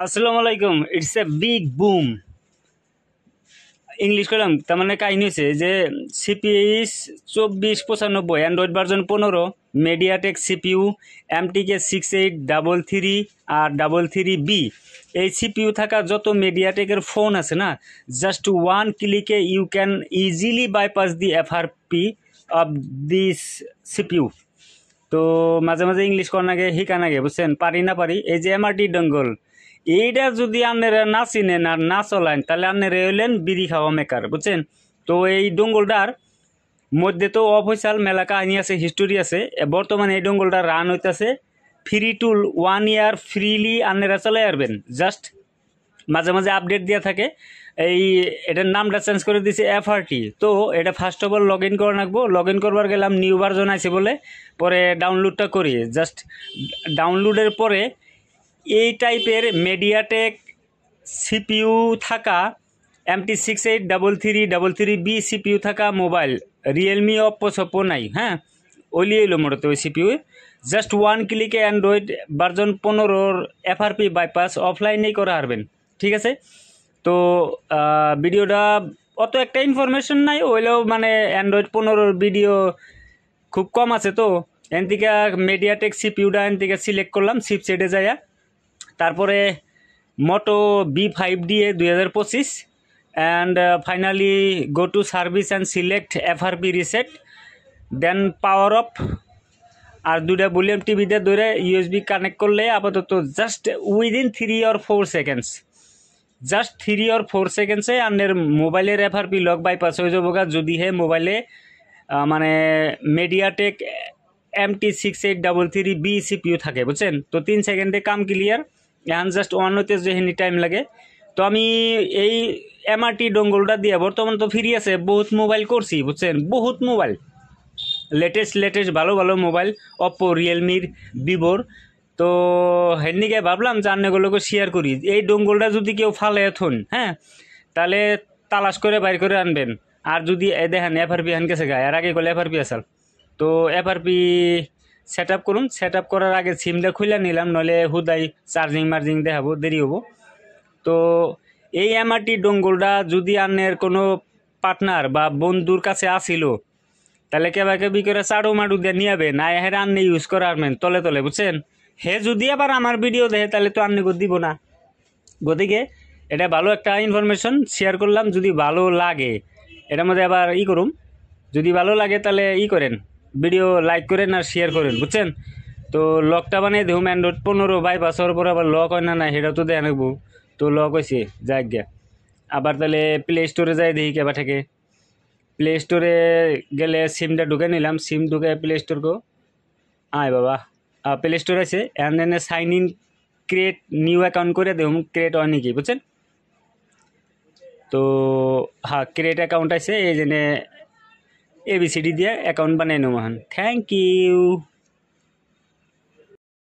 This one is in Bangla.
আসসালামু আলাইকুম। It's a big boom. English করলাম, তার মানে কাহিনী হচ্ছে যে CPS 2495, Android version 15, MediaTek CPU, MTK 6833 আর 33B। এই সিপিইউ থাকা যত মেডিয়াটেকের ফোন আছে না, জাস্ট ওয়ান ক্লিকে you can easily bypass the FRP of this CPU. তো মাঝে মাঝে ইংলিশ করার আগে হিকান আগে বুঝছেন, পারি না পারি। এই যে এমআরটি ডঙ্গল, এইটা যদি আপনারা না চিনেন আর না চলান তাহলে আপনারা হইলেন বিড়ি খাওয়া মেকার, বুঝছেন। তো এই ডঙ্গলটার মধ্যে তো অফিসিয়াল মেলা কাহিনী আছে, হিস্টোরি আছে। বর্তমানে এই ডঙ্গলটা রান হইতেছে ফ্রি টুল 1 ইয়ার ফ্রিলি আপনারা চলে আসবেন। জাস্ট মাঝে মাঝে আপডেট দেওয়া থাকে। এটার নামটা চেঞ্জ করে দিছে এফআরটি। তো এটা first of all log in করে রাখবো। লগ ইন করবার গেলাম, নিউ ভার্জন আছে বলে, পরে ডাউনলোডটা করি। জাস্ট ডাউনলোডের পরে এই টাইপের মেডিয়াটেক সিপিইউ থাকা MT683333B সিপিইউ থাকা মোবাইল, রিয়েলমি, অপ্পো সপ্পো নাই, হ্যাঁ, ওইলি এলো মোটাতে ওই সিপিইউ। জাস্ট ওয়ান ক্লিকে অ্যান্ড্রয়েড ভার্জন 15 এফআরপি বাইপাস অফলাইনেই করা হারবেন, ঠিক আছে। তো ভিডিওটা অত একটা ইনফরমেশন নাই হইলেও, মানে অ্যান্ড্রয়েড 15 ভিডিও খুব কম আছে। তো এন থেকে মেডিয়াটেক সিপিইউটা এন থেকে সিলেক্ট করলাম চিপসেটে যাইয়া। তারপরে Moto B5DA 2025 and finally go to service and select FRP reset, then power off. আর দুইটা ভলিউম টিভিতে ধরে ইউএসবি কানেক্ট করলে আপাতত just within 3 or 4 seconds, just 3 or 4 সেকেন্ডসে আপনার মোবাইলের এফআরপি লক বাইপাস হয়ে যাবো। যদি হে মোবাইলে মানে মেডিয়াটেক MT6833B সিপিইউ থাকে, বুঝছেন। তো 3 সেকেন্ডে কাম ক্লিয়ার। এখন জাস্ট ওয়ান হতে যেখানে টাইম লাগে। তো আমি এই এমআরটি ডঙ্গলটা দিয়ে, বর্তমান তো ফ্রি আছে, বহুত মোবাইল করছি, বুঝছেন, বহুত মোবাইল, লেটেস্ট ভালো ভালো মোবাইল, অপ্পো, রিয়েলমির, ভিভোর। তো হেনদিকে ভাবলাম যে আন্নেগুলোকে শেয়ার করি। এই ডঙ্গলটা যদি কেউ ফালে এখন, হ্যাঁ, তাহলে তালাশ করে বাইর করে আনবেন। আর যদি দেখেন এফআরপি হান গেছে গায়ে, আর আগে করলে এফআরপি আসাল। তো এফআরপি সেট আপ করুন। সেট আপ করার আগে সিমটা খুলে নিলাম, নইলে হুদাই চার্জিং মার্জিং দেখাবো, দেরি হবো। তো এই এমআরটি ডঙ্গলটা যদি আন্নের কোনো পার্টনার বা বন্ধুর কাছে আসিল, তাহলে কেবি করে চাড়ু মাড়ু দিয়ে নিয়াবে না, হেরে আন্নে ইউজ করে আনবেন তলে তলে, বুঝছেন। হে যদি আবার আমার ভিডিও দেখে তাহলে তো আন্নে দিব না। গতিকে এটা ভালো একটা ইনফরমেশন শেয়ার করলাম। যদি ভালো লাগে এটার মধ্যে আবার করুন। যদি ভালো লাগে তাহলে করেন, ভিডিও লাইক করেন আর শেয়ার করেন, বুঝছেন। তো লকটা বানিয়ে দেখুন অ্যান্ড্রয়েড 15 বাইপাস হওয়ার পর আবার লক হয় না সেটাও তো দেখা নেবো। তো লক হয়েছে, যাক গিয়া। আবার তাহলে প্লে স্টোরে যাই দেখি কেবা থেকে। প্লে স্টোরে গেলে সিমটা ঢুকে নিলাম, সিম ঢুকে প্লে স্টোর গো। আয় বাবা, প্লে স্টোর আছে। And then sign in, create new account করে দেখুন ক্রিয়েট হয় নাকি, বুঝছেন। তো হ্যাঁ, ক্রিয়েট অ্যাকাউন্ট আছে, এই জন্য ABCD দিয়ে অ্যাকাউন্ট বানাই নেব। Thank you.